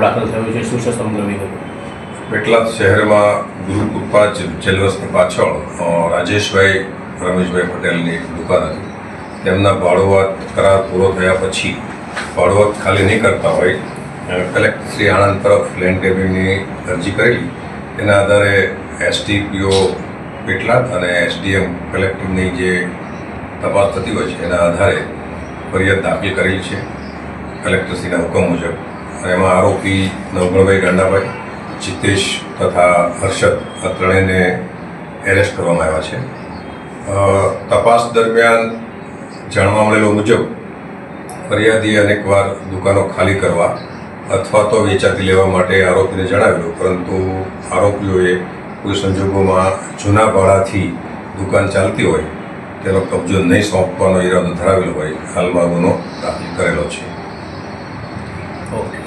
દાખલ થયો છે? શું છે સમગ્ર વિગત? પેટલાદ શહેરમાં ગુરુકૃપા જેલવસની પાછળ રાજેશભાઈ રમેશભાઈ પટેલની એક દુકાન હતી. તેમના ભાડુઆત કરાર પૂરો થયા પછી ભાડુઆત ખાલી નહીં કરતા હોય કલેક્ટર શ્રી આણંદ તરફ લેન્ડ ટેબિંગની અરજી કરેલી. તેના આધારે એસડીપીઓ પેટલાદ અને એસડીએમ કલેક્ટરની જે તપાસ થતી હોય છે એના આધારે ફરિયાદ દાખલ કરેલી છે કલેક્ટરશ્રીના હુકમ મુજબ. અને એમાં આરોપી નવગણભાઈ ગાંડાભાઈ, જીતેશ તથા હર્ષદ આ ત્રણેયને એરેસ્ટ કરવામાં આવ્યા છે. તપાસ દરમિયાન જાણવા મળેલો મુજબ ફરિયાદીએ અનેકવાર દુકાનો ખાલી કરવા અથવા તો વેચાતી લેવા માટે આરોપીને જણાવેલું, પરંતુ આરોપીઓએ કોઈ સંજોગોમાં જૂના ભાડાથી દુકાન ચાલતી હોય તેનો કબજો નહીં સોંપવાનો ઈરાદો ધરાવેલો હોય હાલમાં ગુનો દાખલ કરેલો છે. ઓકે.